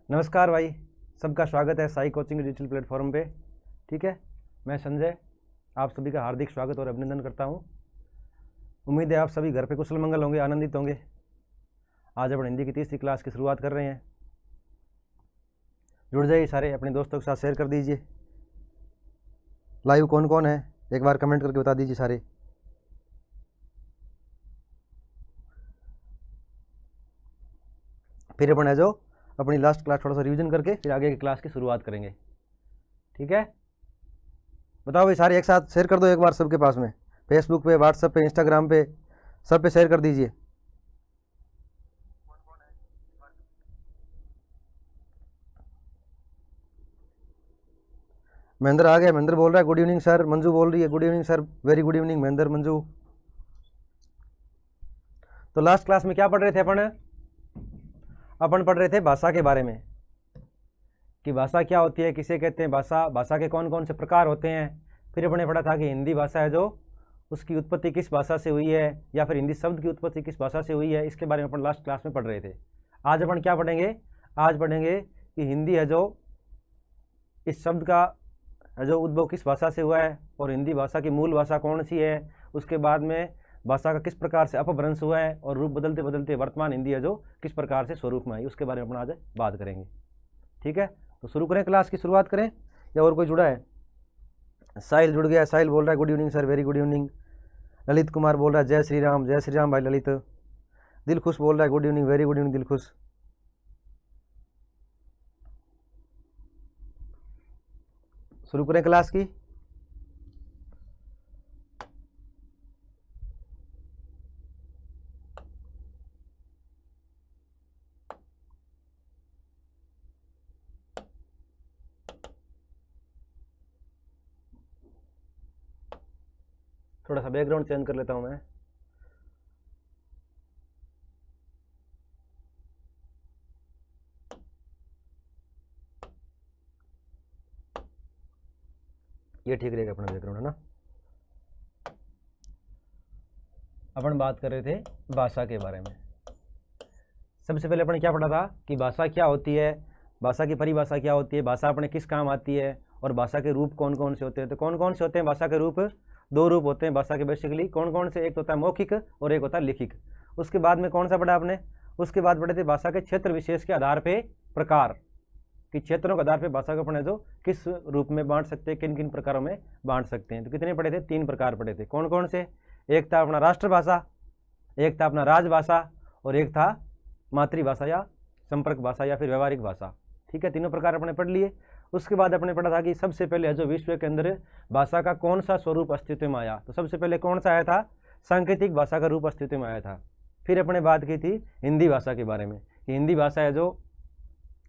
नमस्कार भाई, सबका स्वागत है साई कोचिंग डिजिटल प्लेटफॉर्म पे। ठीक है, मैं संजय आप सभी का हार्दिक स्वागत और अभिनंदन करता हूँ। उम्मीद है आप सभी घर पे कुशल मंगल होंगे, आनंदित होंगे। आज अपन हिंदी की तीसरी क्लास की शुरुआत कर रहे हैं। जुड़ जाइए सारे, अपने दोस्तों के साथ शेयर कर दीजिए। लाइव कौन कौन है एक बार कमेंट करके बता दीजिए सारे। फिर अपन है जो अपनी लास्ट क्लास थोड़ा सा रिवीजन करके फिर आगे की क्लास की शुरुआत करेंगे। ठीक है, बताओ भाई सारे एक साथ शेयर कर दो एक बार सबके पास में, फेसबुक पे, व्हाट्सएप पे, इंस्टाग्राम पे, सब पे शेयर कर दीजिए। महेंद्र आ गया, महेंद्र बोल रहा है गुड इवनिंग सर। मंजू बोल रही है good evening sir, very good evening Mahendra, Manju. तो लास्ट क्लास में क्या पढ़ रहे थे अपन पढ़ रहे थे भाषा के बारे में कि भाषा क्या होती है, किसे कहते हैं भाषा, भाषा के कौन कौन से प्रकार होते हैं। फिर अपने पढ़ा था कि हिंदी भाषा है जो उसकी उत्पत्ति किस भाषा से हुई है, या फिर हिंदी शब्द की उत्पत्ति किस भाषा से हुई है, इसके बारे में अपन लास्ट क्लास में पढ़ रहे थे। आज अपन क्या पढ़ेंगे, आज पढ़ेंगे कि हिंदी है जो इस शब्द का है जो उद्भव किस भाषा से हुआ है, और हिंदी भाषा की मूल भाषा कौन सी है। उसके बाद में भाषा का किस प्रकार से अपभ्रंश हुआ है, और रूप बदलते बदलते वर्तमान हिंदी है जो किस प्रकार से स्वरूप में आई, उसके बारे में अपन आज बात करेंगे। ठीक है, तो शुरू करें, क्लास की शुरुआत करें, या और कोई जुड़ा है? साहिल जुड़ गया, साहिल बोल रहा है good evening sir, very good evening. Lalit Kumar बोल रहा है जय श्री राम, जय श्री राम भाई ललित। दिलखुश बोल रहा है good evening, very good evening Dilkhush. शुरू करें क्लास की। थोड़ा सा बैकग्राउंड चेंज कर लेता हूं मैं। ये ठीक रहेगा अपना बैकग्राउंड, है ना। अपन बात कर रहे थे भाषा के बारे में। सबसे पहले अपन क्या पढ़ा था कि भाषा क्या होती है, भाषा की परिभाषा क्या होती है, भाषा अपने किस काम आती है, और भाषा के रूप कौन कौन से होते हैं। तो कौन कौन से होते हैं भाषा के रूप? दो रूप होते हैं भाषा के बेसिकली। कौन कौन से? एक होता है मौखिक और एक होता है लिखित। उसके बाद में कौन सा पढ़ा आपने? उसके बाद पढ़े थे भाषा के क्षेत्र विशेष के आधार पे प्रकार, कि क्षेत्रों के आधार पे भाषा को अपन जो किस रूप में बांट सकते हैं, किन किन प्रकारों में बांट सकते हैं। तो कितने पढ़े थे? 3 प्रकार पढ़े थे। कौन कौन से? एक था अपना राष्ट्रभाषा, एक था अपना राजभाषा, और एक था मातृभाषा या संपर्क भाषा या फिर व्यवहारिक भाषा। ठीक है, तीनों प्रकार अपने पढ़ लिए। उसके बाद अपने पढ़ा था कि सबसे पहले जो विश्व के अंदर भाषा का कौन सा स्वरूप अस्तित्व में आया। तो सबसे पहले कौन सा आया था? सांकेतिक भाषा का रूप अस्तित्व में आया था। फिर अपने बात की थी हिंदी भाषा के बारे में कि हिंदी भाषा है जो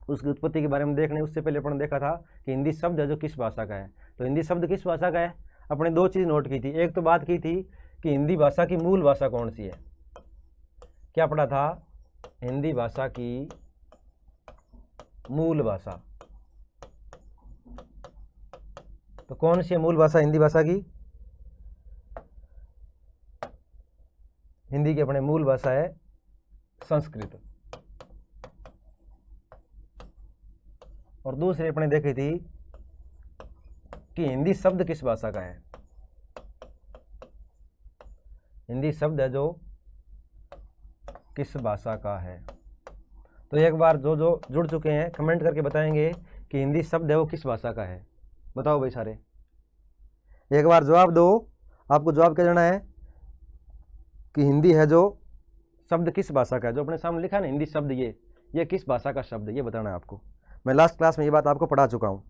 उसकी उत्पत्ति के बारे में देखने। उससे पहले अपन देखा था कि हिंदी शब्द है जो किस भाषा का है। तो हिंदी शब्द किस भाषा का है, अपने 2 चीज़ नोट की थी। एक तो बात की थी कि हिंदी भाषा की मूल भाषा कौन सी है। क्या पढ़ा था? हिंदी भाषा की मूल भाषा। तो कौन सी है मूल भाषा हिंदी भाषा की? हिंदी की अपने मूल भाषा है संस्कृत। और दूसरे अपने देखी थी कि हिंदी शब्द किस भाषा का है। हिंदी शब्द है जो किस भाषा का है। तो एक बार जो जो जुड़ चुके हैं कमेंट करके बताएंगे कि हिंदी शब्द है वो किस भाषा का है। बताओ भाई सारे, एक बार जवाब दो। आपको जवाब क्या देना है कि हिंदी है जो शब्द किस भाषा का है। जो अपने सामने लिखा है ना हिंदी शब्द, ये किस भाषा का शब्द है, ये बताना है आपको। मैं लास्ट क्लास में ये बात आपको पढ़ा चुका हूं।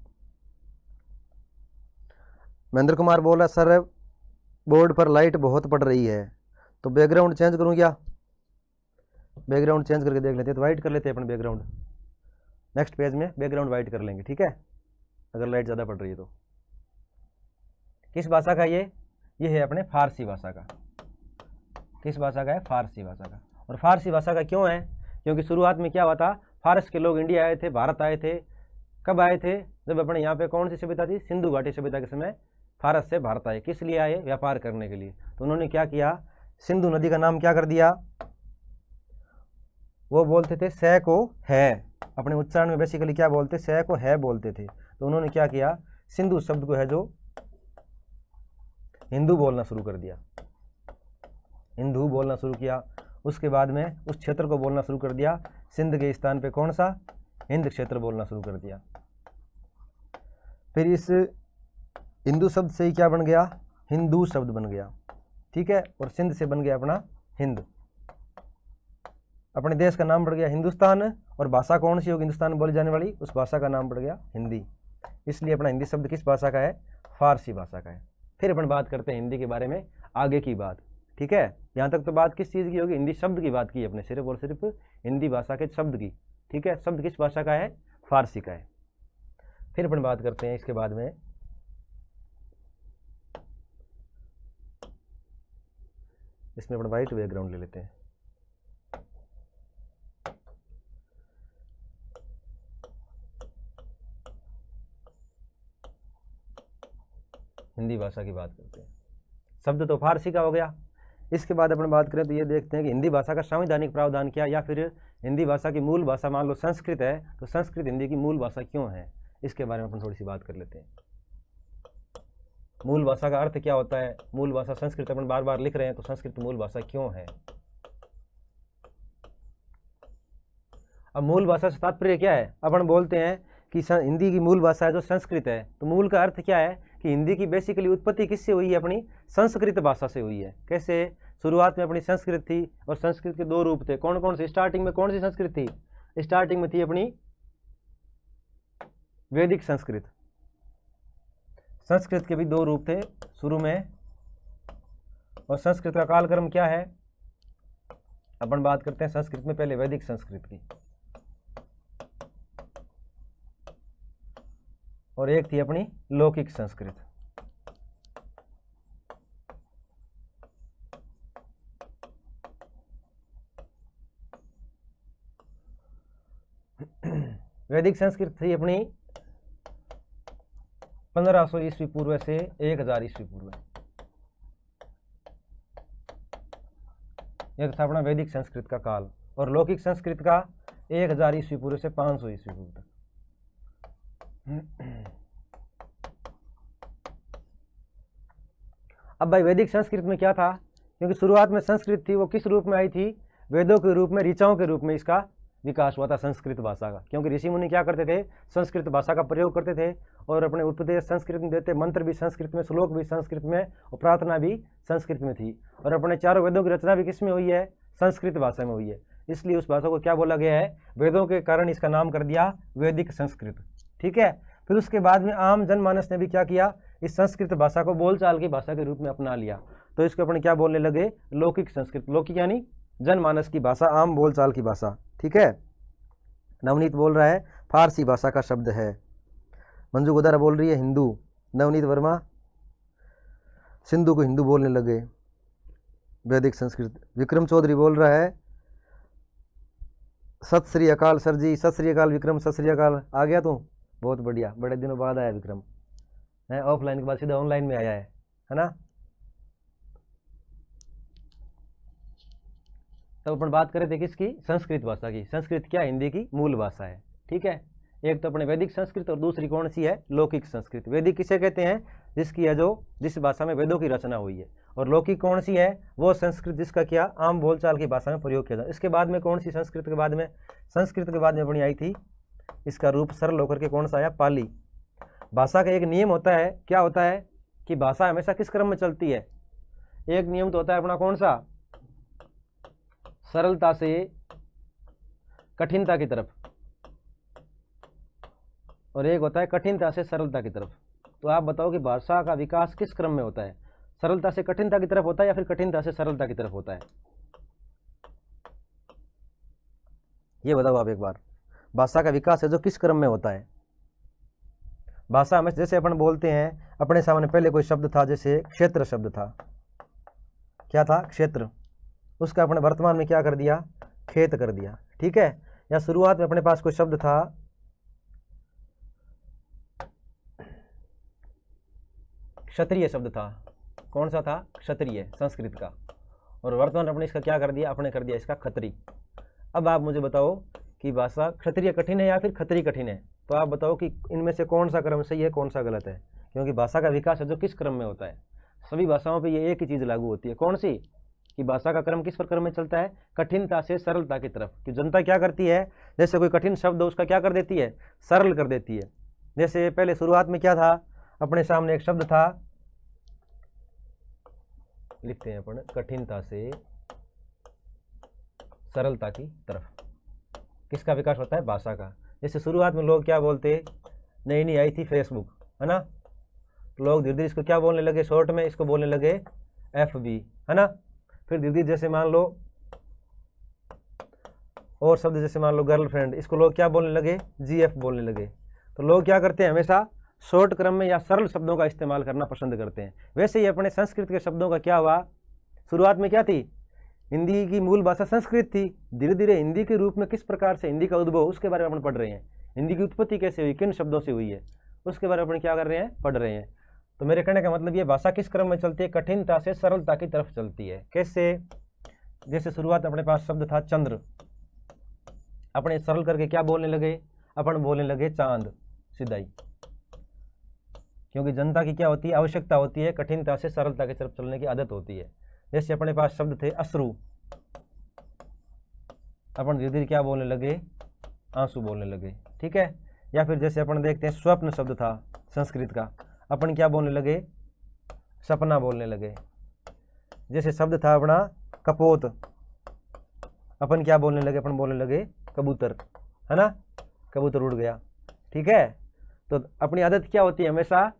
महेंद्र कुमार बोल रहा सर बोर्ड पर लाइट बहुत पड़ रही है, तो बैकग्राउंड चेंज करूं क्या? बैकग्राउंड चेंज करके देख लेते हैं, तो वाइट कर लेते हैं अपन बैकग्राउंड। नेक्स्ट पेज में बैकग्राउंड वाइट कर लेंगे, ठीक है, अगर लाइट ज़्यादा पड़ रही है तो। किस भाषा का ये है अपने फारसी भाषा का। किस भाषा का है? फारसी भाषा का। और फारसी भाषा का क्यों है? क्योंकि शुरुआत में क्या हुआ था, फारस के लोग इंडिया आए थे, भारत आए थे। कब आए थे? जब अपने यहाँ पे कौन सी सभ्यता थी? सिंधु घाटी सभ्यता के समय फारस से भारत आए। किस लिए आए? व्यापार करने के लिए। तो उन्होंने क्या किया, सिंधु नदी का नाम क्या कर दिया? वो बोलते थे से को है, अपने उच्चारण में बेसिकली क्या बोलते, से को है बोलते थे, तो उन्होंने क्या किया, सिंधु शब्द को है जो हिंदू बोलना शुरू कर दिया, हिंदू बोलना शुरू किया। उसके बाद में उस क्षेत्र को बोलना शुरू कर दिया, सिंध के स्थान पे कौन सा, हिंद क्षेत्र बोलना शुरू कर दिया। फिर इस हिंदू शब्द से ही क्या बन गया, हिंदू शब्द बन गया, ठीक है, और सिंध से बन गया अपना हिंद। अपने देश का नाम पड़ गया हिंदुस्तान, और भाषा कौन सी होगी हिंदुस्तान में बोली जाने वाली, उस भाषा का नाम पड़ गया हिंदी। इसलिए अपना हिंदी शब्द किस भाषा का है, फारसी भाषा का है। फिर अपन बात करते हैं हिंदी के बारे में आगे की बात, ठीक है। यहाँ तक तो बात किस चीज़ की होगी, हिंदी शब्द की बात की अपने, सिर्फ और सिर्फ हिंदी भाषा के शब्द की, ठीक है। शब्द किस भाषा का है, फारसी का है। फिर अपन बात करते हैं इसके बाद में इसमें अपन वाइट बैकग्राउंड ले लेते हैं। हिंदी भाषा की बात करते हैं, शब्द तो फारसी का हो गया। इसके बाद अपन बात करें तो ये देखते हैं कि हिंदी भाषा का संवैधानिक प्रावधान क्या, या फिर हिंदी भाषा की मूल भाषा मान लो संस्कृत है, तो संस्कृत हिंदी की मूल भाषा क्यों है, इसके बारे में अपन थोड़ी सी बात कर लेते हैं। मूल भाषा का अर्थ क्या होता है, मूल भाषा संस्कृत अपन बार बार लिख रहे हैं, तो संस्कृत मूल भाषा क्यों है। अब मूल भाषा से तात्पर्य क्या है, अपन बोलते हैं कि हिंदी की मूल भाषा है जो संस्कृत है, तो मूल का अर्थ क्या है कि हिंदी की बेसिकली उत्पत्ति किससे हुई है, अपनी संस्कृत भाषा से हुई है। कैसे, शुरुआत में अपनी संस्कृत थी, और संस्कृत के दो रूप थे, कौन कौन से, स्टार्टिंग में कौन सी संस्कृत थी, स्टार्टिंग में थी अपनी वैदिक संस्कृत। संस्कृत के भी दो रूप थे शुरू में, और संस्कृत का कालक्रम क्या है, अपन बात करते हैं संस्कृत में पहले वैदिक संस्कृत की, और एक थी अपनी लौकिक संस्कृत। वैदिक संस्कृत थी अपनी 1500 ईस्वी पूर्व से 1000 ईस्वी पूर्व, यह था अपना वैदिक संस्कृत का काल। और लौकिक संस्कृत का 1000 ईस्वी पूर्व से 500 ईस्वी पूर्व तक। अब भाई वैदिक संस्कृत में क्या था, क्योंकि शुरुआत में संस्कृत थी, वो किस रूप में आई थी, वेदों के रूप में, ऋचाओं के रूप में इसका विकास हुआ था संस्कृत भाषा का। क्योंकि ऋषि मुनि क्या करते थे, संस्कृत भाषा का प्रयोग करते थे, और अपने उपदेश संस्कृत में देते, मंत्र भी संस्कृत में, श्लोक भी संस्कृत में, और प्रार्थना भी संस्कृत में थी। और अपने चारों वेदों की रचना भी किस में हुई है, संस्कृत भाषा में हुई है। इसलिए उस भाषा को क्या बोला गया है, वेदों के कारण इसका नाम कर दिया वैदिक संस्कृत, ठीक है। फिर उसके बाद में आम जनमानस ने भी क्या किया, इस संस्कृत भाषा को बोलचाल की भाषा के रूप में अपना लिया, तो इसको अपन क्या बोलने लगे, लौकिक संस्कृत। लौकिक यानी जनमानस की भाषा, आम बोलचाल की भाषा, ठीक है। नवनीत बोल रहा है फारसी भाषा का शब्द है, मंजू गोदारा बोल रही है हिंदू, नवनीत वर्मा सिंधु को हिंदू बोलने लगे, वैदिक संस्कृत। विक्रम चौधरी बोल रहा है सत श्री अकाल सर जी, सत श्री अकाल विक्रम, सत श्री अकाल। आ गया तू, बहुत बढ़िया, बड़े दिनों बाद आया विक्रम, है ऑफलाइन के बाद सीधा ऑनलाइन में आया है ना। तब अपन बात कर रहे थे किसकी, संस्कृत भाषा की। संस्कृत क्या, हिंदी की मूल भाषा है, ठीक है। एक तो अपने वैदिक संस्कृत, और दूसरी कौन सी है, लौकिक संस्कृत। वैदिक किसे कहते हैं, जिसकी है जो जिस भाषा में वेदों की रचना हुई है। और लौकिक कौन सी है, वो संस्कृत जिसका क्या आम बोलचाल की भाषा में प्रयोग किया जाए। इसके बाद में कौन सी, संस्कृत के बाद में, संस्कृत के बाद में अपनी आई थी, इसका रूप सरल होकर के कौन सा आया, पाली। भाषा का एक नियम होता है, क्या होता है कि भाषा हमेशा किस क्रम में चलती है। एक नियम तो होता है अपना कौन सा, सरलता से कठिनता की तरफ, और एक होता है कठिनता से सरलता की तरफ। तो आप बताओ कि भाषा का विकास किस क्रम में होता है, सरलता से कठिनता की तरफ होता है, या फिर कठिनता से सरलता की तरफ होता है, ये बताओ आप एक बार। भाषा का विकास है जो किस क्रम में होता है। भाषा में जैसे अपन बोलते हैं, अपने सामने पहले कोई शब्द था, जैसे क्षेत्र शब्द था, क्या था, क्षेत्र, उसका अपने वर्तमान में क्या कर दिया, खेत कर दिया, ठीक है। या शुरुआत में अपने पास कोई शब्द था, क्षत्रिय शब्द था, कौन सा था, क्षत्रिय, संस्कृत का, और वर्तमान अपने इसका क्या कर दिया, अपने कर दिया इसका खत्री। अब आप मुझे बताओ कि भाषा क्षत्रिय कठिन है या फिर खत्री कठिन है, तो आप बताओ कि इनमें से कौन सा क्रम सही है, कौन सा गलत है। क्योंकि भाषा का विकास है जो किस क्रम में होता है, सभी भाषाओं पे ये एक ही चीज़ लागू होती है, कौन सी, कि भाषा का क्रम किस प्रकार में चलता है, कठिनता से सरलता की तरफ। कि जनता क्या करती है, जैसे कोई कठिन शब्द हो उसका क्या कर देती है, सरल कर देती है। जैसे पहले शुरुआत में क्या था, अपने सामने एक शब्द था, लिखते हैं अपन, कठिनता से सरलता की तरफ। किसका विकास होता है, भाषा का। जैसे शुरुआत में लोग क्या बोलते, नई नई आई थी फेसबुक, है ना, लोग धीरे धीरे इसको क्या बोलने लगे, शॉर्ट में इसको बोलने लगे FB, है ना। फिर धीरे धीरे जैसे मान लो और शब्द, जैसे मान लो गर्लफ्रेंड, इसको लोग क्या बोलने लगे, GF बोलने लगे। तो लोग क्या करते हैं, हमेशा शॉर्ट क्रम में या सरल शब्दों का इस्तेमाल करना पसंद करते हैं। वैसे ही अपने संस्कृत के शब्दों का क्या हुआ, शुरुआत में क्या थी, हिंदी की मूल भाषा संस्कृत थी, धीरे धीरे हिंदी के रूप में किस प्रकार से हिंदी का उद्भव, उसके बारे में अपन पढ़ रहे हैं। हिंदी की उत्पत्ति कैसे हुई, किन शब्दों से हुई है, उसके बारे में अपन क्या कर रहे हैं, पढ़ रहे हैं। तो मेरे कहने का मतलब ये, भाषा किस क्रम में चलती है, कठिनता से सरलता की तरफ चलती है। कैसे, जैसे शुरुआत अपने पास शब्द था चंद्र, अपने सरल करके क्या बोलने लगे, अपन बोलने लगे चांद, सिधाई। क्योंकि जनता की क्या होती है, आवश्यकता होती है, कठिनता से सरलता की तरफ चलने की आदत होती है। जैसे अपने पास शब्द थे अश्रु, अपन धीरे धीरे क्या बोलने लगे, आंसू बोलने लगे, ठीक है। या फिर जैसे अपन देखते हैं स्वप्न शब्द था संस्कृत का, अपन क्या बोलने लगे, सपना बोलने लगे। जैसे शब्द था अपना कपोत, अपन क्या बोलने लगे, अपन बोलने लगे कबूतर, है ना, कबूतर उड़ गया, ठीक है। तो अपनी आदत क्या होती है, हमेशा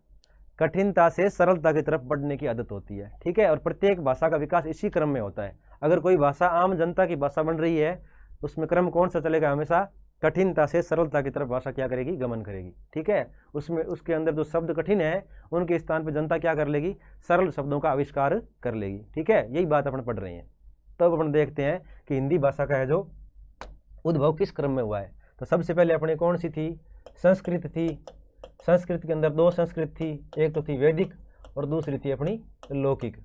कठिनता से सरलता की तरफ बढ़ने की आदत होती है, ठीक है। और प्रत्येक भाषा का विकास इसी क्रम में होता है। अगर कोई भाषा आम जनता की भाषा बन रही है, उसमें क्रम कौन सा चलेगा, हमेशा कठिनता से सरलता की तरफ भाषा क्या करेगी, गमन करेगी, ठीक है। उसमें उसके अंदर जो शब्द कठिन है उनके स्थान पर जनता क्या कर लेगी, सरल शब्दों का आविष्कार कर लेगी, ठीक है। यही बात अपन पढ़ रहे हैं। तब अपन देखते हैं कि हिंदी भाषा का है जो उद्भव किस क्रम में हुआ है। तो सबसे पहले अपने कौन सी थी, संस्कृत थी। संस्कृत के अंदर दो संस्कृत थी, एक तो थी वैदिक और दूसरी थी अपनी लौकिक,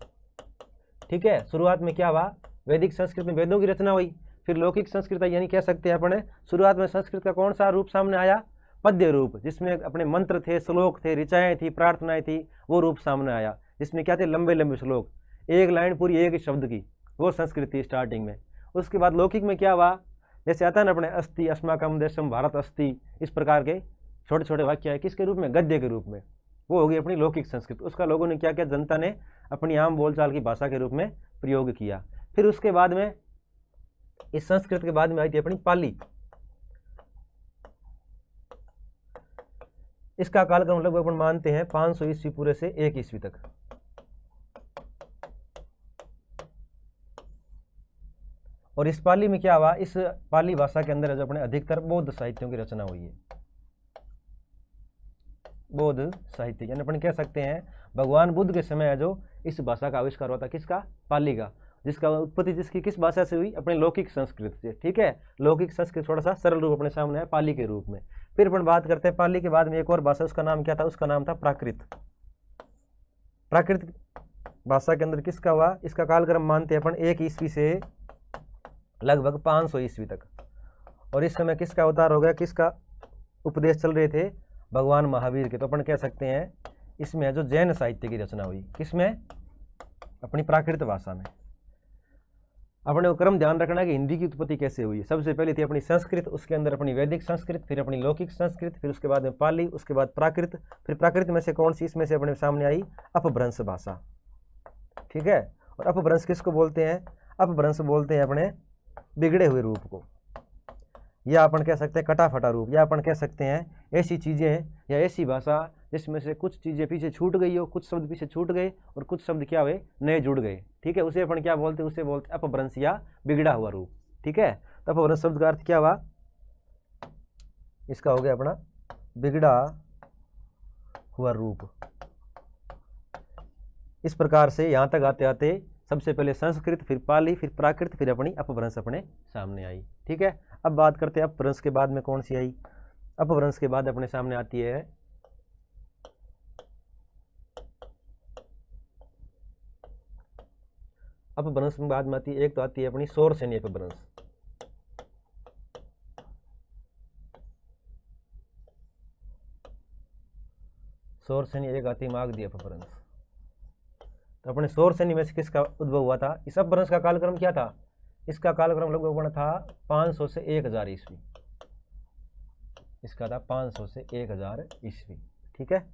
ठीक है। शुरुआत में क्या हुआ, वैदिक संस्कृत में वेदों की रचना हुई, फिर लौकिक संस्कृत यानी कह सकते हैं अपने, शुरुआत में संस्कृत का कौन सा रूप सामने आया, पद्य रूप, जिसमें अपने मंत्र थे, श्लोक थे, ऋचाएं थी, प्रार्थनाएं थी, वो रूप सामने आया, जिसमें क्या थे, लंबे लंबे श्लोक, एक लाइन पूरी एक शब्द की, वो संस्कृत थी स्टार्टिंग में। उसके बाद लौकिक में क्या हुआ, जैसे आता है ना अपने अस्ति अस्माकम देशम भारत अस्ति, इस प्रकार के छोटे छोटे वाक्य है, किसके रूप में, गद्य के रूप में, वो होगी अपनी लौकिक संस्कृत। उसका लोगों ने क्या किया, जनता ने अपनी आम बोलचाल की भाषा के रूप में प्रयोग किया। फिर उसके बाद में, इस संस्कृत के बाद में आई थी अपनी पाली। इसका कालक्रम लगभग अपन मानते हैं 500 ईस्वी पूरे से 1 ईस्वी तक। और इस पाली में क्या हुआ, इस पाली भाषा के अंदर जो अपने अधिकतर बौद्ध साहित्यों की रचना हुई है, बौद्ध साहित्य, यानी अपन कह सकते हैं भगवान बुद्ध के समय है जो इस भाषा का आविष्कार हुआ था, किसका, पाली का, जिसका उत्पत्ति जिसकी किस भाषा से हुई, अपने लौकिक संस्कृत से, ठीक है। लौकिक संस्कृत थोड़ा सा सरल रूप अपने सामने है पाली के रूप में। फिर अपन बात करते हैं पाली के बाद में एक और भाषा, उसका नाम क्या था, उसका नाम था प्राकृत। प्राकृत भाषा के अंदर किसका हुआ, इसका कालक्रम मानते हैं अपन 1 ईस्वी से लगभग 500 ईस्वी तक। और इस समय किसका अवतार हो गया, किसका उपदेश चल रहे थे, भगवान महावीर के। तो अपन कह सकते हैं इसमें जो जैन साहित्य की रचना हुई, किसमें, अपनी प्राकृत भाषा में। अपने को क्रम ध्यान रखना कि हिंदी की उत्पत्ति कैसे हुई। सबसे पहले थी अपनी संस्कृत, उसके अंदर अपनी वैदिक संस्कृत, फिर अपनी लौकिक संस्कृत, फिर उसके बाद में पाली, उसके बाद प्राकृत। फिर प्राकृत में से कौन सी, इसमें से अपने सामने आई अपभ्रंश भाषा, ठीक है। और अपभ्रंश किसको बोलते हैं, अपभ्रंश बोलते हैं अपने बिगड़े हुए रूप को, या अपन कह सकते हैं कटा फटा रूप, या अपन कह सकते हैं ऐसी चीज़ें या ऐसी भाषा जिसमें से कुछ चीज़ें पीछे छूट गई हो, कुछ शब्द पीछे छूट गए और कुछ शब्द क्या हुए, नए जुड़ गए, ठीक है। उसे अपन क्या बोलते हैं, उसे बोलते हैं अपभ्रंश या बिगड़ा हुआ रूप, ठीक है। तो अपभ्रंश शब्द का अर्थ क्या हुआ, इसका हो गया अपना बिगड़ा हुआ रूप। इस प्रकार से यहाँ तक आते आते सबसे पहले संस्कृत, फिर पाली, फिर प्राकृत, फिर अपनी अपभ्रंश अपने सामने आई, ठीक है। अब बात करते हैं अपभ्रंश के बाद में कौन सी आई, अपभ्रंश के बाद अपने सामने आती है अपभ्रंश के बाद में आती है, एक तो आती है अपनी शौरसेनी अपभ्रंश, सौर श्रेणी एक आती मागधी अपभ्रंश। तो अपने सौर श्रेणी में से किसका उद्भव हुआ था? इस अपभ्रंश का कालक्रम क्या था? इसका कालक्रम लगभग बना था 500 से 1000 ईस्वी। इसका था 500 से 1000 ईस्वी। ठीक है,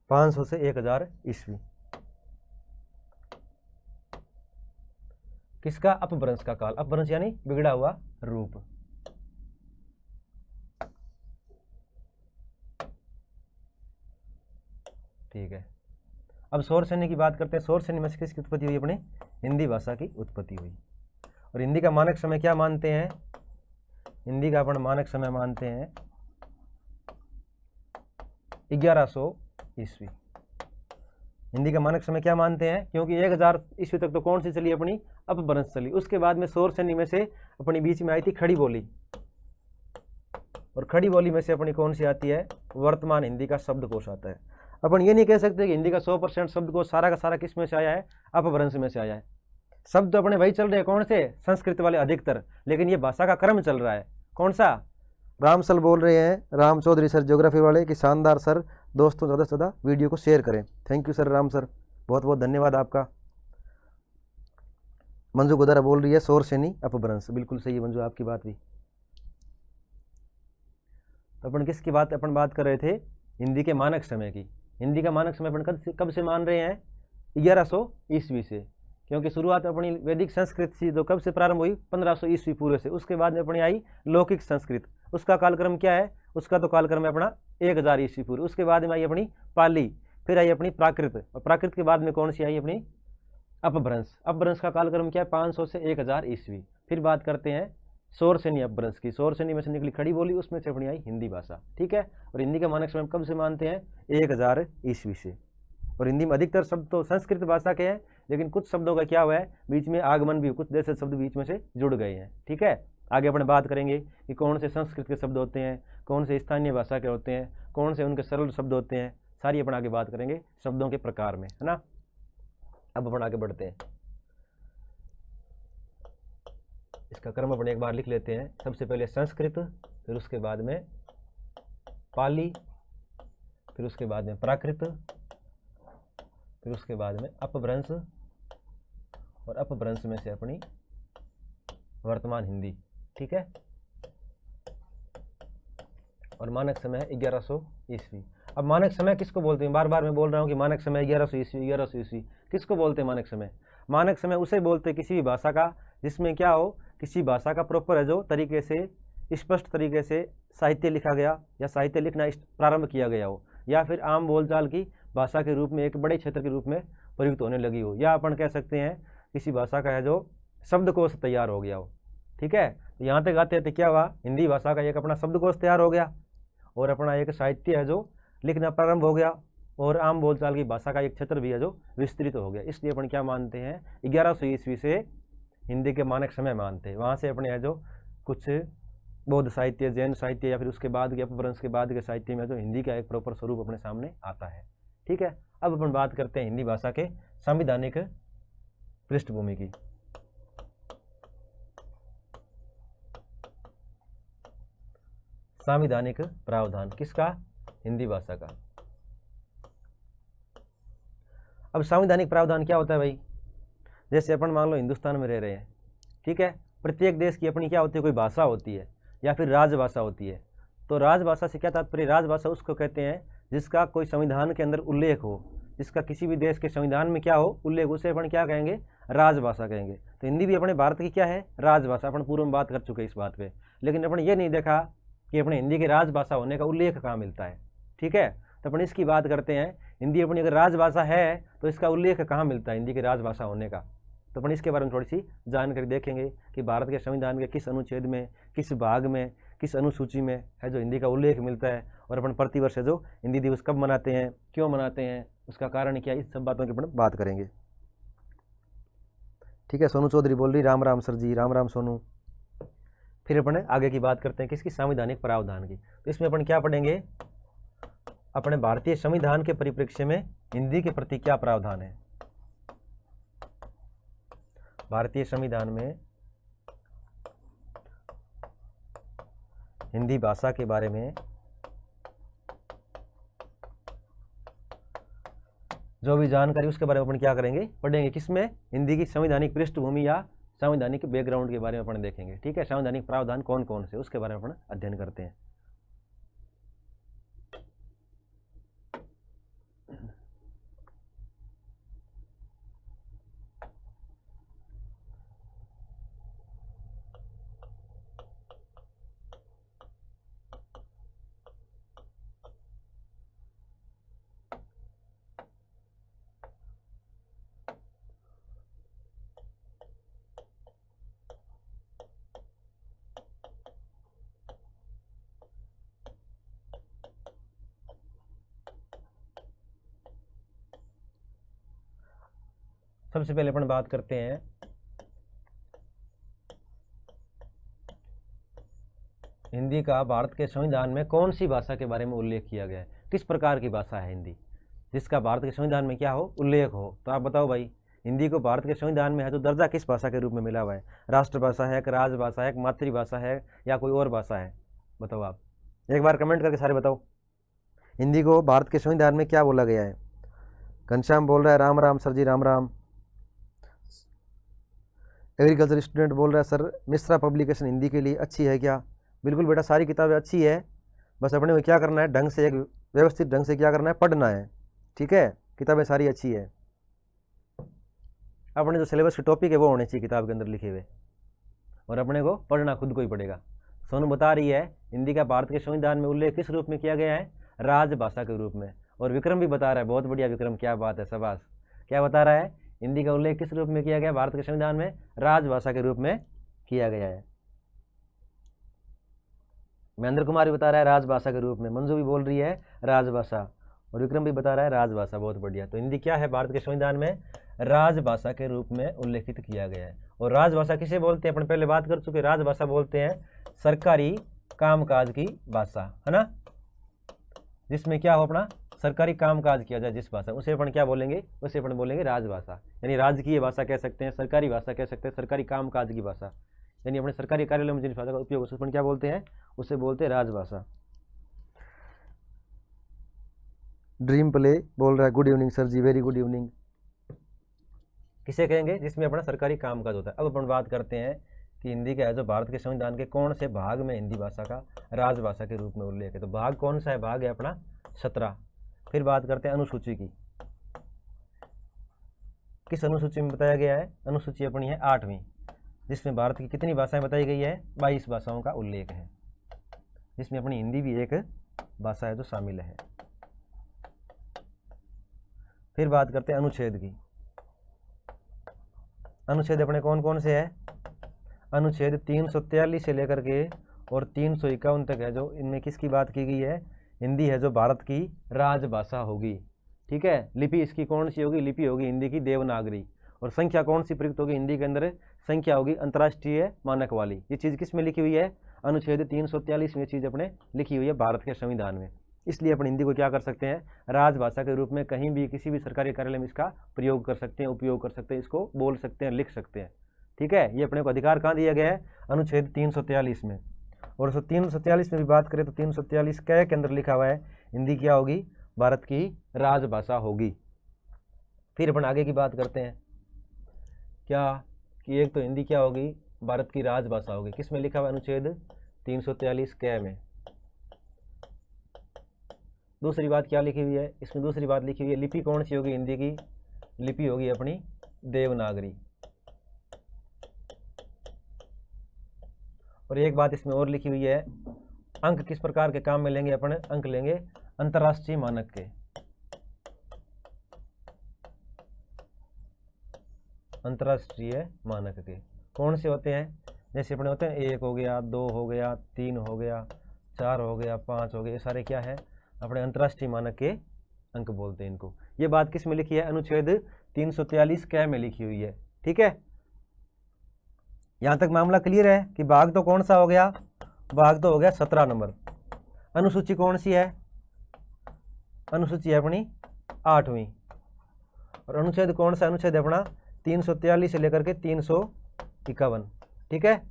पाँच सौ से 1000 ईस्वी। किसका? अपभ्रंश का काल। अपभ्रंश यानी बिगड़ा हुआ रूप। ठीक है, अब सौर श्रेणी की बात करते हैं। सौर श्रेणी में से किसकी उत्पत्ति हुई? अपने हिंदी भाषा की उत्पत्ति हुई। और हिंदी का मानक समय क्या मानते हैं? हिंदी का अपन मानक समय मानते हैं 1100 ईस्वी। हिंदी का मानक समय क्या मानते हैं? क्योंकि 1000 ईस्वी तक तो कौन सी चली? अपनी अपभ्रंश चली। उसके बाद में सौर श्रेणी में से अपनी बीच में आई थी खड़ी बोली, और खड़ी बोली में से अपनी कौन सी आती है? वर्तमान हिंदी का शब्दकोश आता है। अपन ये नहीं कह सकते कि हिंदी का 100% शब्दकोश सारा का सारा किस में से आया है? अपभ्रंश में से आया है। शब्द अपने वही चल रहे हैं, कौन से? संस्कृत वाले अधिकतर, लेकिन ये भाषा का क्रम चल रहा है। कौन सा? राम सर बोल रहे हैं, राम चौधरी सर ज्योग्राफी वाले, कि शानदार सर, दोस्तों ज़्यादा से ज़्यादा वीडियो को शेयर करें। Thank you sir, Ram sir, बहुत बहुत धन्यवाद आपका। मंजू गोदारा बोल रही है सौर श्रेणी अपभ्रंश। बिल्कुल सही है मंजू, आपकी बात भी। तो अपन किसकी बात कर रहे थे? हिंदी के मानक समय की। हिंदी का मानक समय अपन कब से मान रहे हैं? 1100 ईस्वी से, क्योंकि शुरुआत अपनी वैदिक संस्कृत थी जो कब से प्रारंभ हुई? 1500 ईस्वी पूरे से। उसके बाद में अपनी आई लौकिक संस्कृत। उसका कालक्रम क्या है? उसका तो कालक्रम है अपना 1000 ईस्वी पूर्व। उसके बाद में आई अपनी पाली, फिर आई अपनी प्राकृत, और प्राकृत के बाद में कौन सी आई? अपनी अपभ्रंश। अपभ्रंश का कालक्रम क्या है? 500 से 1000 ईस्वी। फिर बात करते हैं सौर श्रेणी अपभ्रंश की। सौर श्रेणी में से निकली खड़ी बोली, उसमें से अपनी आई हिंदी भाषा। ठीक है, और हिंदी का मानक समय कब से मानते हैं? 1000 ईस्वी से। और हिंदी में अधिकतर शब्द तो संस्कृत भाषा के हैं, लेकिन कुछ शब्दों का क्या हुआ है? बीच में आगमन भी, कुछ जैसे शब्द बीच में से जुड़ गए हैं। ठीक है, आगे अपन बात करेंगे कि कौन से संस्कृत के शब्द होते हैं, कौन से स्थानीय भाषा के होते हैं, कौन से उनके सरल शब्द होते हैं। सारी अपन आगे बात करेंगे शब्दों के प्रकार में, है ना। अब अपन आगे बढ़ते हैं। इसका क्रम अपन एक बार लिख लेते हैं। सबसे पहले संस्कृत, फिर उसके बाद में पाली, फिर उसके बाद में प्राकृत, फिर उसके बाद में अपभ्रंश, और अपभ्रंश में से अपनी वर्तमान हिंदी। ठीक है, और मानक समय है 1100 ईस्वी। अब मानक समय किसको बोलते हैं? बार बार मैं बोल रहा हूँ कि मानक समय 1100 ईस्वी, 1100 ईस्वी। किसको बोलते हैं मानक समय? मानक समय उसे बोलते हैं किसी भी भाषा का जिसमें क्या हो, किसी भाषा का प्रॉपर है जो तरीके से, स्पष्ट तरीके से साहित्य लिखा गया या साहित्य लिखना प्रारंभ किया गया हो, या फिर आम बोलचाल की भाषा के रूप में एक बड़े क्षेत्र के रूप में प्रयुक्त होने लगी हो, या अपन कह सकते हैं किसी भाषा का है जो शब्दकोश तैयार हो गया हो। ठीक है, तो यहाँ तक आते थे क्या हुआ? हिंदी भाषा का एक अपना शब्दकोश तैयार हो गया, और अपना एक साहित्य है जो लिखना प्रारंभ हो गया, और आम बोलचाल की भाषा का एक क्षेत्र भी है जो विस्तृत हो गया। इसलिए अपन क्या मानते हैं? 1100 ईस्वी से हिंदी के मानक समय मानते हैं। वहाँ से अपने है जो कुछ बौद्ध साहित्य, जैन साहित्य, या फिर उसके बाद के अपभ्रंश के बाद के साहित्य में जो हिंदी का एक प्रॉपर स्वरूप अपने सामने आता है। ठीक है, अब अपन बात करते हैं हिंदी भाषा के संवैधानिक पृष्ठभूमि की। संवैधानिक प्रावधान किसका? हिंदी भाषा का। अब संवैधानिक प्रावधान क्या होता है भाई? जैसे अपन मान लो हिंदुस्तान में रह रहे हैं, ठीक है, प्रत्येक देश की अपनी क्या होती है? कोई भाषा होती है या फिर राजभाषा होती है। तो राजभाषा से क्या तात्पर्य? राजभाषा उसको कहते हैं जिसका कोई संविधान के अंदर उल्लेख हो, जिसका किसी भी देश के संविधान में क्या हो? उल्लेख, उसे अपन क्या कहेंगे? राजभाषा कहेंगे। तो हिंदी भी अपने भारत की क्या है? राजभाषा। अपन पूर्व में बात कर चुके हैं इस बात पे, लेकिन अपन ये नहीं देखा कि अपने हिंदी के राजभाषा होने का उल्लेख कहाँ मिलता है। ठीक है, तो अपन इसकी बात करते हैं। हिंदी अपनी अगर राजभाषा है तो इसका उल्लेख कहाँ मिलता है हिंदी की राजभाषा होने का? तो अपन इसके बारे में थोड़ी सी जानकारी देखेंगे कि भारत के संविधान के किस अनुच्छेद में, किस भाग में, किस अनुसूची में है जो हिंदी का उल्लेख मिलता है, और अपन प्रतिवर्ष है जो हिंदी दिवस कब मनाते हैं, क्यों मनाते हैं, उसका कारण क्या, इस सब बातों की अपन बात करेंगे। ठीक है, सोनू चौधरी बोल रही राम राम सर जी, राम राम सोनू। फिर अपन आगे की बात करते हैं किसकी? संवैधानिक प्रावधान की। तो इसमें अपन क्या पढ़ेंगे? अपने भारतीय संविधान के परिप्रेक्ष्य में हिंदी के प्रति क्या प्रावधान है? भारतीय संविधान में हिंदी भाषा के बारे में जो भी जानकारी उसके बारे में अपन क्या करेंगे, पढ़ेंगे। किसमें? हिंदी की संवैधानिक पृष्ठभूमि या संवैधानिक बैकग्राउंड के बारे में अपन देखेंगे। ठीक है, संवैधानिक प्रावधान कौन कौन से, उसके बारे में अपन अध्ययन करते हैं। सबसे पहले अपन बात करते हैं हिंदी का भारत के संविधान में कौन सी भाषा के बारे में उल्लेख किया गया है, किस प्रकार की भाषा है हिंदी जिसका भारत के संविधान में क्या हो, उल्लेख हो। तो आप बताओ भाई, हिंदी को भारत के संविधान में है तो दर्जा किस भाषा के रूप में मिला हुआ है? राष्ट्रभाषा है, एक राजभाषा है, एक मातृभाषा है, या कोई और भाषा है? बताओ आप, एक बार कमेंट करके सारे बताओ। हिंदी को भारत के संविधान में क्या बोला गया है? घनश्याम बोल रहा है राम राम सर जी, राम राम। एग्रीकल्चर स्टूडेंट बोल रहा है सर मिश्रा पब्लिकेशन हिंदी के लिए अच्छी है क्या? बिल्कुल बेटा, सारी किताबें अच्छी है, बस अपने को क्या करना है, ढंग से, एक व्यवस्थित ढंग से क्या करना है, पढ़ना है। ठीक है, किताबें सारी अच्छी है, अपने जो सिलेबस के टॉपिक है वो होने चाहिए किताब के अंदर लिखे हुए, और अपने को पढ़ना खुद को ही पड़ेगा। सोनू बता रही है हिंदी का भारत के संविधान में उल्लेख किस रूप में किया गया है? राजभाषा के रूप में। और विक्रम भी बता रहा है, बहुत बढ़िया विक्रम, क्या बात है, शाबाश। क्या बता रहा है? हिंदी का उल्लेख किस रूप में किया गया भारत के संविधान में? राजभाषा के रूप में किया गया है। महेंद्र कुमार भी बता रहा है राजभाषा के रूप में, मंजू भी बोल रही है राजभाषा, और विक्रम भी बता रहा है राजभाषा, बहुत बढ़िया। तो हिंदी क्या है भारत के संविधान में? राजभाषा के रूप में उल्लेखित किया गया है। और राजभाषा किसे बोलते हैं? अपन पहले बात कर चुके, राजभाषा बोलते हैं सरकारी कामकाज की भाषा, है ना, जिसमें क्या हो, अपना सरकारी कामकाज किया जाए जिस भाषा, उसे अपन क्या बोलेंगे? उसे अपन बोलेंगे राजभाषा, यानी राजकीय भाषा कह सकते हैं, सरकारी भाषा कह सकते हैं, सरकारी कामकाज की भाषा, यानी अपने सरकारी कार्यालय में जिस भाषा का उपयोग उसे अपन क्या बोलते हैं? उसे बोलते हैं राजभाषा। ड्रीम प्ले बोल रहा है गुड इवनिंग सर जी, वेरी गुड इवनिंग। किसे कहेंगे? जिसमें अपना सरकारी कामकाज होता है। अब अपन बात करते हैं कि हिंदी का है जो भारत के संविधान के कौन से भाग में हिंदी भाषा का राजभाषा के रूप में उल्लेख है। तो भाग कौन सा है? भाग है अपना 17। फिर बात करते हैं अनुसूची की, किस अनुसूची में बताया गया है? अनुसूची अपनी है 8वीं, जिसमें भारत की कितनी भाषाएं बताई गई है? 22 भाषाओं का उल्लेख है, जिसमें अपनी हिंदी भी एक भाषा है जो शामिल है। फिर बात करते हैं अनुच्छेद की। अनुच्छेद अपने कौन कौन से है? अनुच्छेद 343 से लेकर के और 351 तक है, जो इनमें किसकी बात की गई है? हिंदी है जो भारत की राजभाषा होगी। ठीक है, लिपि इसकी कौन सी होगी? लिपि होगी हिंदी की देवनागरी। और संख्या कौन सी प्रयुक्त होगी हिंदी के अंदर? संख्या होगी अंतर्राष्ट्रीय मानक वाली। ये चीज़ किस में लिखी हुई है? अनुच्छेद 343 में चीज़ अपने लिखी हुई है भारत के संविधान में। इसलिए अपन हिंदी को क्या कर सकते हैं? राजभाषा के रूप में कहीं भी किसी भी सरकारी कार्यालय में इसका प्रयोग कर सकते हैं, उपयोग कर सकते हैं, इसको बोल सकते हैं, लिख सकते हैं। ठीक है, ये अपने को अधिकार कहाँ दिया गया है? अनुच्छेद 343 में। और 343 में भी बात करें तो 343 क के अंदर लिखा हुआ है हिंदी क्या होगी? भारत की राजभाषा होगी। फिर अपन आगे की बात करते हैं क्या कि एक तो हिंदी क्या होगी? भारत की राजभाषा होगी। किस में लिखा हुआ है? अनुच्छेद 343 क में। दूसरी बात क्या लिखी हुई है इसमें? दूसरी बात लिखी हुई है लिपि कौन सी होगी हिंदी की? लिपि होगी अपनी देवनागरी। और एक बात इसमें और लिखी हुई है, अंक किस प्रकार के काम में लेंगे अपन? अंक लेंगे अंतर्राष्ट्रीय मानक के। अंतर्राष्ट्रीय मानक के कौन से होते हैं? जैसे अपने होते हैं 1 हो गया, 2 हो गया, 3 हो गया, 4 हो गया, 5 हो गया, ये सारे क्या है? अपने अंतर्राष्ट्रीय मानक के अंक बोलते हैं इनको। ये बात किस में लिखी है? अनुच्छेद 343 क में लिखी हुई है। ठीक है, यहां तक मामला क्लियर है कि भाग तो कौन सा हो गया? भाग तो हो गया 17 नंबर। अनुसूची कौन सी है? अनुसूची है अपनी 8वीं। और अनुच्छेद कौन सा, अनुच्छेद अपना 343 से लेकर के 351, ठीक है।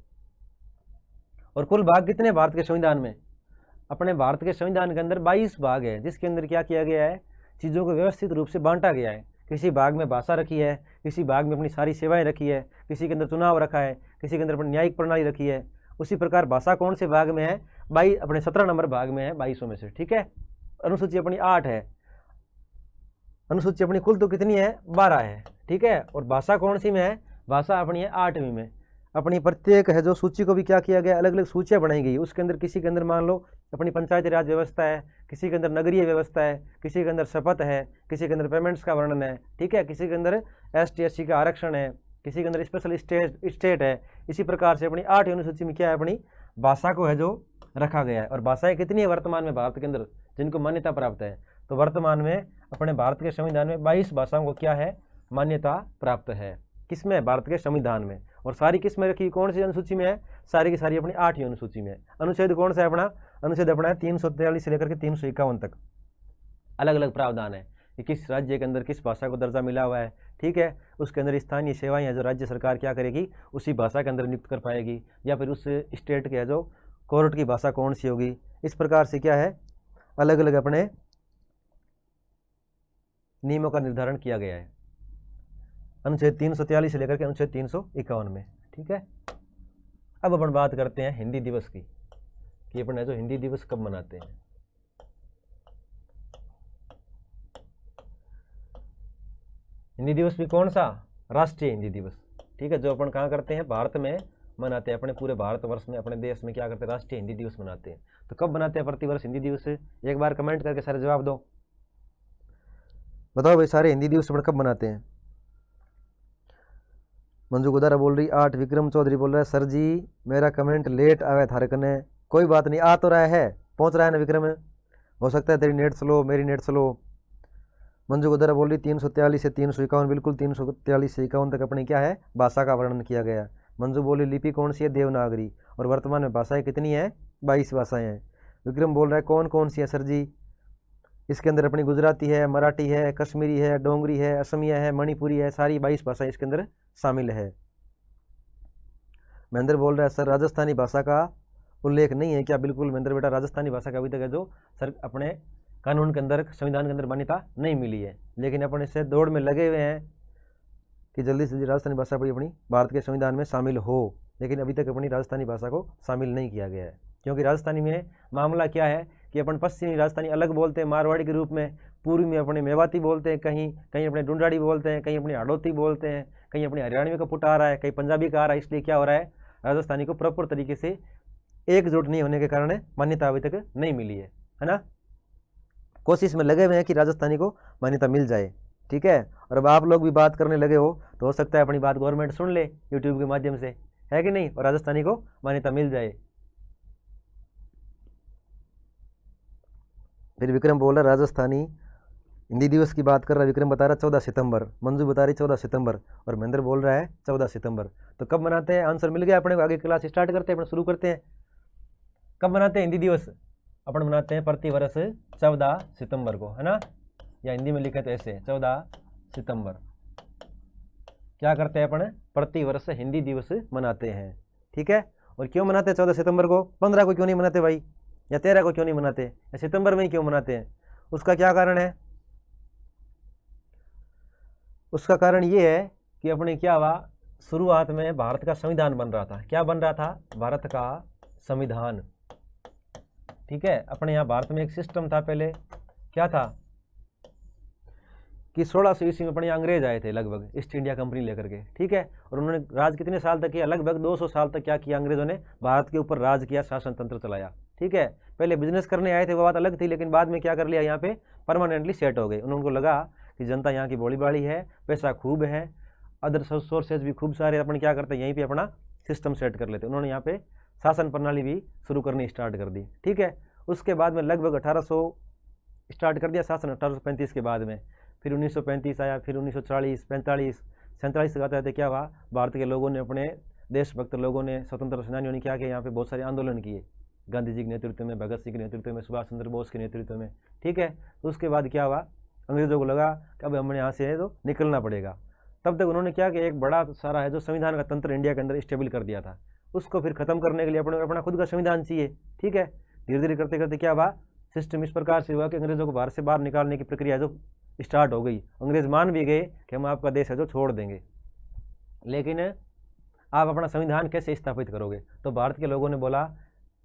और कुल भाग कितने भारत के संविधान में, अपने भारत के संविधान के अंदर 22 भाग है, जिसके अंदर क्या किया गया है, चीज़ों को व्यवस्थित रूप से बांटा गया है। किसी भाग में भाषा रखी है, किसी भाग में अपनी सारी सेवाएं रखी है, किसी के अंदर चुनाव रखा है, किसी के अंदर अपनी न्यायिक प्रणाली रखी है। उसी प्रकार भाषा कौन से भाग में है, 22 अपने 17 नंबर भाग में है 22 में से, ठीक है। अनुसूची अपनी 8 है, अनुसूची अपनी कुल तो कितनी है, 12 है, ठीक है। और भाषा कौन सी में है, भाषा अपनी है 8वीं में। अपनी प्रत्येक है जो सूची को भी क्या किया गया, अलग अलग सूचियाँ बनाई गई। उसके अंदर किसी के अंदर मान लो अपनी पंचायती राज व्यवस्था है, किसी के अंदर नगरीय व्यवस्था है, किसी के अंदर शपथ है, किसी के अंदर पेमेंट्स का वर्णन है, ठीक है, किसी के अंदर ST SC का आरक्षण है, किसी के अंदर स्पेशल स्टेट है। इसी प्रकार से अपनी 8 अनुसूची में क्या है, अपनी भाषा को है जो रखा गया है। और भाषाएं कितनी है वर्तमान में भारत के अंदर जिनको मान्यता प्राप्त है, तो वर्तमान में अपने भारत के संविधान में 22 भाषाओं को क्या है, मान्यता प्राप्त है। किसमें, भारत के संविधान में। और सारी किस में रखी, कौन सी अनुसूची में है, सारी की सारी अपनी 8वीं अनुसूची में है। अनुच्छेद कौन सा है अपना, अनुच्छेद अपना है 343 से लेकर के 351 तक। अलग अलग प्रावधान है कि किस राज्य के अंदर किस भाषा को दर्जा मिला हुआ है, ठीक है। उसके अंदर स्थानीय सेवाएं हैं जो राज्य सरकार क्या करेगी, उसी भाषा के अंदर नियुक्त कर पाएगी, या फिर उस स्टेट के जो कोर्ट की भाषा कौन सी होगी। इस प्रकार से क्या है, अलग अलग अपने नियमों का निर्धारण किया गया है अनुच्छेद 343 से लेकर के अनुच्छेद 351 में, ठीक है। अब अपन बात करते हैं हिंदी दिवस की, कि अपन जो हिंदी दिवस कब मनाते हैं। हिंदी दिवस भी कौन सा, राष्ट्रीय हिंदी दिवस, ठीक है, जो अपन कहाँ करते हैं, भारत में मनाते हैं। अपने पूरे भारतवर्ष में, अपने देश में क्या करते हैं, राष्ट्रीय हिंदी दिवस मनाते हैं। तो कब मनाते हैं प्रतिवर्ष हिंदी दिवस, एक बार कमेंट करके सारे जवाब दो, बताओ भाई सारे हिंदी दिवस अपन कब मनाते हैं। मंजू गुदारा बोल रही 8। विक्रम चौधरी बोल रहा है सर जी मेरा कमेंट लेट आवे थारे कने, कोई बात नहीं, आ तो रहा है, पहुंच रहा है ना विक्रम, हो सकता है तेरी नेट स्लो, मेरी नेट स्लो। मंजू गुदारा बोल रही 343 से 351, बिल्कुल 343 से 51 तक अपनी क्या है, भाषा का वर्णन किया गया। मंजू बोली लिपि कौन सी है, देवनागरी। और वर्तमान में भाषाएं कितनी है, 22 भाषाएं हैं। विक्रम बोल रहा है कौन कौन सी है सर जी, इसके अंदर अपनी गुजराती है, मराठी है, कश्मीरी है, डोंगरी है, असमिया है, मणिपुरी है, सारी 22 भाषाएं इसके अंदर शामिल है। महेंद्र बोल रहा है सर राजस्थानी भाषा का उल्लेख नहीं है क्या, बिल्कुल महेंद्र बेटा, राजस्थानी भाषा का अभी तक है जो सर अपने कानून के अंदर, संविधान के अंदर मान्यता नहीं मिली है, लेकिन अपन इससे दौड़ में लगे हुए हैं कि जल्दी से जल्दी राजस्थानी भाषा अपनी भारत के संविधान में शामिल हो, लेकिन अभी तक अपनी राजस्थानी भाषा को शामिल नहीं किया गया है। क्योंकि राजस्थानी में मामला क्या है कि अपन पश्चिमी राजस्थानी अलग बोलते हैं मारवाड़ी के रूप में, पूर्वी में अपने मेवाती बोलते हैं, कहीं कहीं अपने ढूंढाड़ी बोलते हैं, कहीं अपनी हाड़ौती बोलते हैं, कहीं अपनी हरियाणवी का पुट आ रहा है, कहीं पंजाबी का आ रहा है। इसलिए क्या हो रहा है, राजस्थानी को प्रॉपर तरीके से एकजुट नहीं होने के कारण मान्यता अभी तक नहीं मिली है ना। कोशिश में लगे हुए हैं कि राजस्थानी को मान्यता मिल जाए, ठीक है। और अब आप लोग भी बात करने लगे हो तो हो सकता है अपनी बात गवर्नमेंट सुन ले यूट्यूब के माध्यम से, है कि नहीं, और राजस्थानी को मान्यता मिल जाए। फिर विक्रम बोल रहा राजस्थानी हिंदी दिवस की बात कर रहा है, विक्रम बता रहा 14 सितंबर, मंजू बता रही 14 सितंबर, और महेंद्र बोल रहा है 14 सितंबर। तो कब मनाते हैं, आंसर मिल गया अपने को। आगे क्लास स्टार्ट करते हैं, अपने शुरू करते हैं। कब मनाते हैं हिंदी दिवस, अपन मनाते हैं प्रतिवर्ष 14 सितंबर को, है ना, या हिंदी में लिखे तो ऐसे 14 सितंबर। क्या करते हैं अपन, प्रतिवर्ष हिंदी दिवस मनाते हैं, ठीक है। और क्यों मनाते हैं 14 सितंबर को, 15 को क्यों नहीं मनाते भाई, या 13 को क्यों नहीं मनाते, या सितंबर में ही क्यों मनाते हैं, उसका क्या कारण है। उसका कारण ये है कि अपने क्या हुआ, शुरुआत में भारत का संविधान बन रहा था। क्या बन रहा था, भारत का संविधान, ठीक है। अपने यहाँ भारत में एक सिस्टम था पहले, क्या था कि 1600 ईस्वी में अपने अंग्रेज आए थे लगभग ईस्ट इंडिया कंपनी लेकर के, ठीक है। और उन्होंने राज कितने साल तक किया, लगभग 200 साल तक क्या किया, अंग्रेजों ने भारत के ऊपर राज किया, शासन तंत्र चलाया, ठीक है। पहले बिजनेस करने आए थे वो बात अलग थी, लेकिन बाद में क्या कर लिया, यहाँ पे परमानेंटली सेट हो गए। उनको लगा कि जनता यहाँ की भोली भाली है, पैसा खूब है, अदर सोर्सेज भी खूब सारे, अपन क्या करते हैं यहीं पे अपना सिस्टम सेट कर लेते। उन्होंने यहाँ पे शासन प्रणाली भी शुरू करनी स्टार्ट कर दी, ठीक है। उसके बाद में लगभग 1800 स्टार्ट कर दिया शासन, 1835 के बाद में, फिर 1935 आया, फिर 1940, 45, 47 तक आते क्या हुआ, भारत के लोगों ने, अपने देशभक्त लोगों ने, स्वतंत्र सेनानियों ने क्या किया, यहाँ पे बहुत सारे आंदोलन किए, गांधी जी के नेतृत्व में, भगत सिंह के नेतृत्व में, सुभाष चंद्र बोस के नेतृत्व में, ठीक है। तो उसके बाद क्या हुआ, अंग्रेज़ों को लगा कि अब हमें यहाँ से है तो निकलना पड़ेगा। तब तक उन्होंने क्या कि एक बड़ा सारा है जो संविधान का तंत्र इंडिया के अंदर स्टेबल कर दिया था, उसको फिर ख़त्म करने के लिए अपना खुद का संविधान चाहिए। ठीक है, धीरे धीरे करते करते क्या हुआ, सिस्टम इस प्रकार से हुआ कि अंग्रेज़ों को भारत से बाहर निकालने की प्रक्रिया जो स्टार्ट हो गई। अंग्रेज़ मान भी गए कि हम आपका देश है जो छोड़ देंगे, लेकिन आप अपना संविधान कैसे स्थापित करोगे? तो भारत के लोगों ने बोला,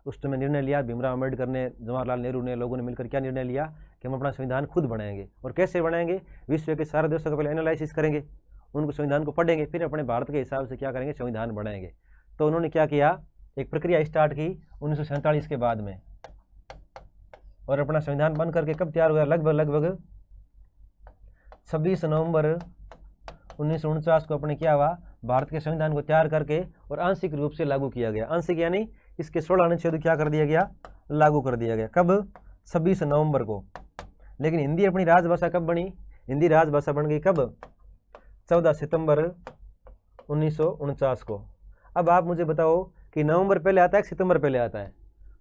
उस समय निर्णय लिया, भीमराव अम्बेडकर ने, जवाहरलाल नेहरू ने, लोगों ने मिलकर क्या निर्णय लिया कि हम अपना संविधान खुद बनाएंगे। और कैसे बनाएंगे? विश्व के सारे देशों का पहले एनालिसिस करेंगे, उनको संविधान को पढ़ेंगे, फिर अपने भारत के हिसाब से क्या करेंगे, संविधान बनाएंगे। तो उन्होंने क्या किया, एक प्रक्रिया स्टार्ट की 1947 के बाद में, और अपना संविधान बन करके कब तैयार हुआ? लगभग 26 नवंबर 1949 को अपने क्या हुआ, भारत के संविधान को तैयार करके और आंशिक रूप से लागू किया गया। आंशिक यानी इसके 16 अनुच्छेद क्या कर दिया गया, लागू कर दिया गया। कब? 26 नवंबर को। लेकिन हिंदी अपनी राजभाषा कब बनी? हिंदी राजभाषा बन गई कब? 14 सितंबर 1949 को। अब आप मुझे बताओ कि नवंबर पहले आता है कि सितंबर पहले आता है?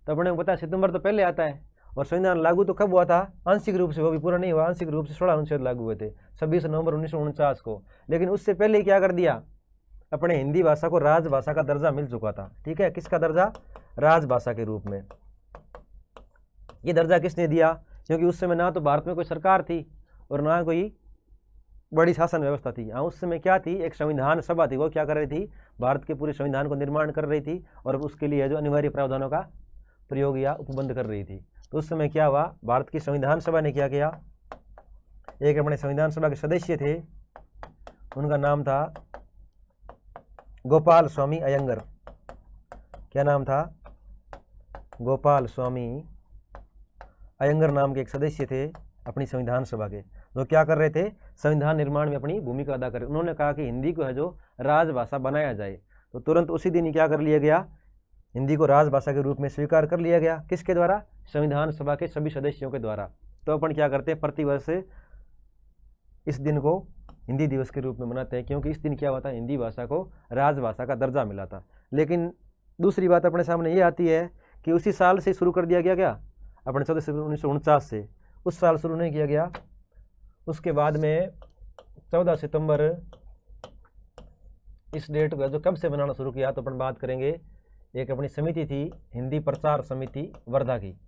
तो अपने को पता है सितंबर तो पहले आता है। और संविधान लागू तो कब हुआ था? आंशिक रूप से, वो भी पूरा नहीं हुआ, आंशिक रूप से 16 अनुच्छेद लागू हुए थे 26 नवंबर 1949 को। लेकिन उससे पहले क्या कर दिया, अपने हिंदी भाषा को राजभाषा का दर्जा मिल चुका था। ठीक है, किसका दर्जा? राजभाषा के रूप में। ये दर्जा किसने दिया? क्योंकि उस समय ना तो भारत में कोई सरकार थी और ना कोई बड़ी शासन व्यवस्था थी। हाँ, उस समय क्या थी, एक संविधान सभा थी, वो क्या कर रही थी, भारत के पूरे संविधान को निर्माण कर रही थी और उसके लिए जो अनिवार्य प्रावधानों का प्रयोग या उपबंध कर रही थी। तो उस समय क्या हुआ, भारत की संविधान सभा ने क्या किया, एक अपने संविधान सभा के सदस्य थे, उनका नाम था गोपाल स्वामी अयंगर। क्या नाम था? गोपाल स्वामी अयंगर नाम के एक सदस्य थे अपनी संविधान सभा के, जो क्या कर रहे थे, संविधान निर्माण में अपनी भूमिका अदा कर रहे। उन्होंने कहा कि हिंदी को है जो राजभाषा बनाया जाए। तो तुरंत उसी दिन ही क्या कर लिया गया, हिंदी को राजभाषा के रूप में स्वीकार कर लिया गया। किसके द्वारा? संविधान सभा के सभी सदस्यों के द्वारा। तो अपन क्या करते हैं, प्रतिवर्ष इस दिन को हिंदी दिवस के रूप में मनाते हैं, क्योंकि इस दिन क्या हुआ था, हिंदी भाषा को राजभाषा का दर्जा मिला था। लेकिन दूसरी बात अपने सामने ये आती है कि उसी साल से शुरू कर दिया गया, क्या अपने 14 सितंबर 1949 से, उस साल शुरू नहीं किया गया। उसके बाद में 14 सितंबर इस डेट को जो कब से बनाना शुरू किया, तो अपन बात करेंगे, एक अपनी समिति थी हिंदी प्रचार समिति वर्धा की।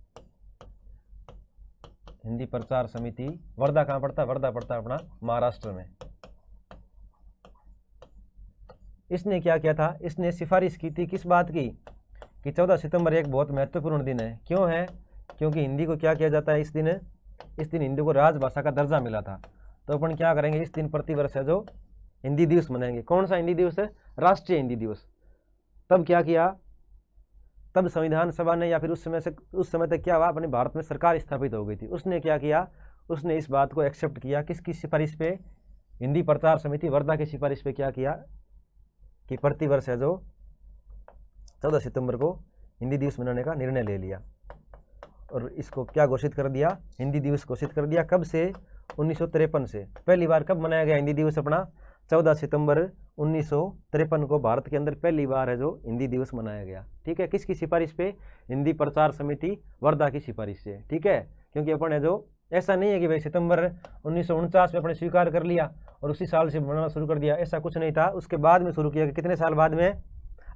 हिंदी प्रचार समिति वर्धा कहाँ पड़ता है? वर्धा पड़ता है अपना महाराष्ट्र में। इसने क्या किया था, इसने सिफारिश की थी किस बात की, कि 14 सितंबर एक बहुत महत्वपूर्ण दिन है। क्यों है? क्योंकि हिंदी को क्या किया जाता है, इस दिन हिंदी को राजभाषा का दर्जा मिला था। तो अपन क्या करेंगे, इस दिन प्रतिवर्ष है जो हिंदी दिवस मनाएंगे। कौन सा हिंदी दिवस है? राष्ट्रीय हिंदी दिवस। तब क्या किया, तब संविधान सभा ने, या फिर उस समय तक क्या हुआ, अपने भारत में सरकार स्थापित हो गई थी, उसने क्या किया, उसने इस बात को एक्सेप्ट किया। किसकी सिफारिश पे? हिंदी प्रचार समिति वर्धा की सिफारिश पे क्या किया कि प्रतिवर्ष है जो 14 सितंबर को हिंदी दिवस मनाने का निर्णय ले लिया और इसको क्या घोषित कर दिया, हिंदी दिवस घोषित कर दिया। कब से? 1953 से। पहली बार कब मनाया गया हिंदी दिवस अपना? 14 सितंबर 1953 को भारत के अंदर पहली बार है जो हिंदी दिवस मनाया गया। ठीक है, किसकी सिफारिश पे? हिंदी प्रचार समिति वर्धा की सिफारिश से। ठीक है, क्योंकि अपन है जो, ऐसा नहीं है कि भाई सितंबर 1949 में अपने स्वीकार कर लिया और उसी साल से मनाना शुरू कर दिया, ऐसा कुछ नहीं था। उसके बाद में शुरू किया। कितने साल बाद में?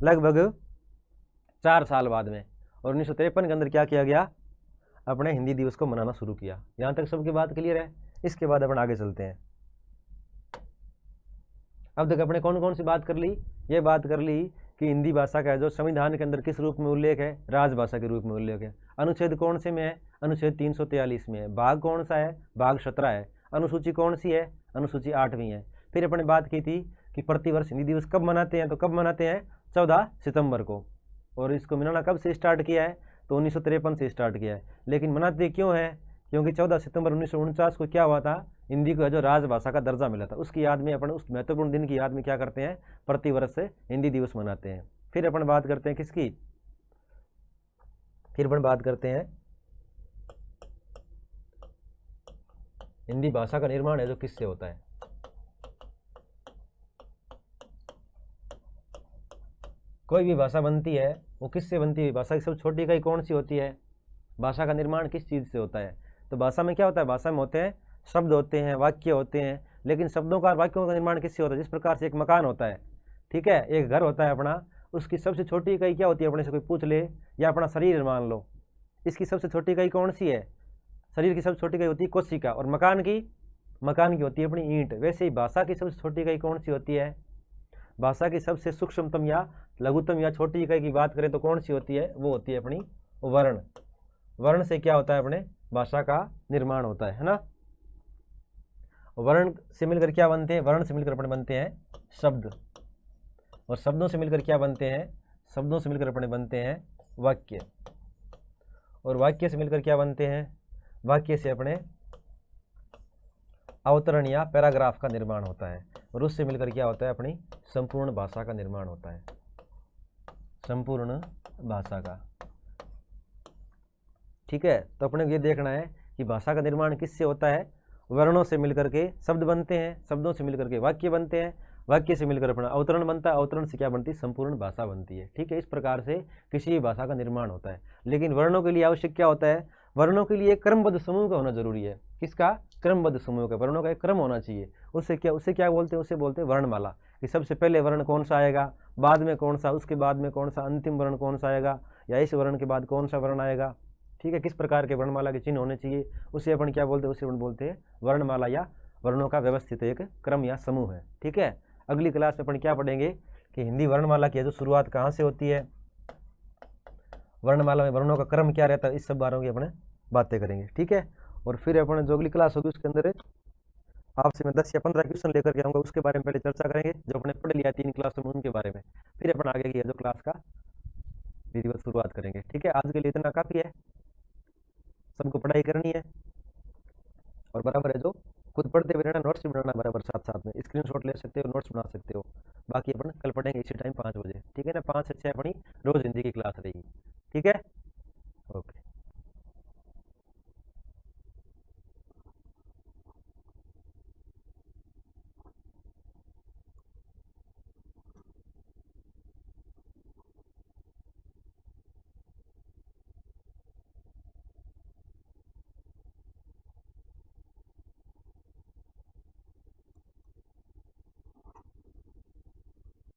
लगभग 4 साल बाद में। और 1953 के अंदर क्या किया गया, अपने हिंदी दिवस को मनाना शुरू किया। यहाँ तक सबकी बात क्लियर है? इसके बाद अपन आगे चलते हैं। अब तक अपने कौन कौन सी बात कर ली? ये बात कर ली कि हिंदी भाषा का जो संविधान के अंदर किस रूप में उल्लेख है, राजभाषा के रूप में उल्लेख है। अनुच्छेद कौन से में है? अनुच्छेद 343 में है। भाग कौन सा है? भाग 17 है। अनुसूची कौन सी है? अनुसूची 8वीं है। फिर अपने बात की थी कि प्रतिवर्ष हिंदी दिवस कब मनाते हैं, तो कब मनाते हैं? 14 सितंबर को। और इसको मनाना कब से स्टार्ट किया है? तो 1953 से स्टार्ट किया है। लेकिन मनाते क्यों है? क्योंकि 14 सितंबर 1949 को क्या हुआ था, हिंदी को जो राजभाषा का दर्जा मिला था, उसकी याद में अपन, उस महत्वपूर्ण दिन की याद में क्या करते हैं, प्रतिवर्ष हिंदी दिवस मनाते हैं। फिर अपन बात करते हैं किसकी? फिर अपन बात करते हैं हिंदी भाषा का निर्माण है जो किससे होता है। कोई भी भाषा बनती है वो किससे बनती है? भाषा की सबसे छोटी इकाई कौन सी होती है? भाषा का निर्माण किस चीज़ से होता है? तो भाषा में क्या होता है? भाषा में होते हैं शब्द होते हैं, वाक्य होते हैं, लेकिन शब्दों का वाक्यों का निर्माण किससे होता है? जिस प्रकार से एक मकान होता है, ठीक है, एक घर होता है अपना, उसकी सबसे छोटी इकाई क्या होती है? अपने से कोई पूछ ले, या अपना शरीर मान लो, इसकी सबसे छोटी इकाई कौन सी है? शरीर की सबसे छोटी इकाई होती है कोशिका, और मकान की होती है अपनी ईंट। वैसे ही भाषा की सबसे छोटी इकाई कौन सी होती है? भाषा की सबसे सूक्ष्मतम या लघुतम या छोटी इकाई की बात करें तो कौन सी होती है? वो होती है अपनी वर्ण। वर्ण से क्या होता है? अपने भाषा का निर्माण होता है ना। वर्ण से मिलकर क्या बनते हैं? वर्ण से मिलकर अपने बनते हैं शब्द, और शब्दों से मिलकर क्या बनते हैं? शब्दों से मिलकर अपने बनते हैं वाक्य, और वाक्य से मिलकर क्या बनते हैं? वाक्य से अपने अवतरण या पैराग्राफ का निर्माण होता है, और उससे मिलकर क्या होता है? अपनी संपूर्ण भाषा का निर्माण होता है, संपूर्ण भाषा का। ठीक है, तो अपने को ये देखना है कि भाषा का निर्माण किससे होता है? वर्णों से मिलकर के शब्द बनते हैं, शब्दों से मिलकर के वाक्य बनते हैं, वाक्य से मिलकर अपना अवतरण बनता है, अवतरण से क्या बनती है? संपूर्ण भाषा बनती है। ठीक है, इस प्रकार से किसी भी भाषा का निर्माण होता है। लेकिन वर्णों के लिए आवश्यक क्या होता है? वर्णों के लिए एक क्रमबद्ध समूह का होना जरूरी है। किसका? क्रमबद्ध समूह का। वर्णों का एक क्रम होना चाहिए। उससे क्या बोलते हैं? उसे बोलते हैं वर्णमाला, कि सबसे पहले वर्ण कौन सा आएगा, बाद में कौन सा, उसके बाद में कौन सा, अंतिम वर्ण कौन सा आएगा, या इस वर्ण के बाद कौन सा वर्ण आएगा। ठीक है, किस प्रकार के वर्णमाला के चिन्ह होने चाहिए, उसे अपन क्या बोलते हैं? उसे अपन बोलते हैं वर्णमाला, या वर्णों का व्यवस्थित एक क्रम या समूह है। ठीक है, अगली क्लास में अपन क्या पढ़ेंगे कि हिंदी वर्णमाला की जो शुरुआत कहाँ से होती है, वर्णमाला में वर्णों का क्रम क्या रहता है, इस सब बारों की अपने बातें करेंगे। ठीक है, और फिर अपन जो अगली क्लास होगी उसके अंदर आपसे मैं 10 या 15 क्वेश्चन लेकर के आऊँगा, उसके बारे में पहले चर्चा करेंगे, जो अपने पढ़ लिया 3 क्लासों में उनके बारे में, फिर अपन आगे की जो क्लास का विधिवत शुरुआत करेंगे। ठीक है, आज के लिए इतना काफ़ी है, सबको पढ़ाई करनी है, और बराबर है जो खुद पढ़ते हुए रहना, नोट्स भी बनाना बराबर, साथ साथ में स्क्रीनशॉट ले सकते हो, नोट्स बना सकते हो। बाकी अपन कल पढ़ेंगे इसी टाइम 5 बजे। ठीक है ना, 5 से 6 अपनी रोज हिंदी की क्लास रहेगी।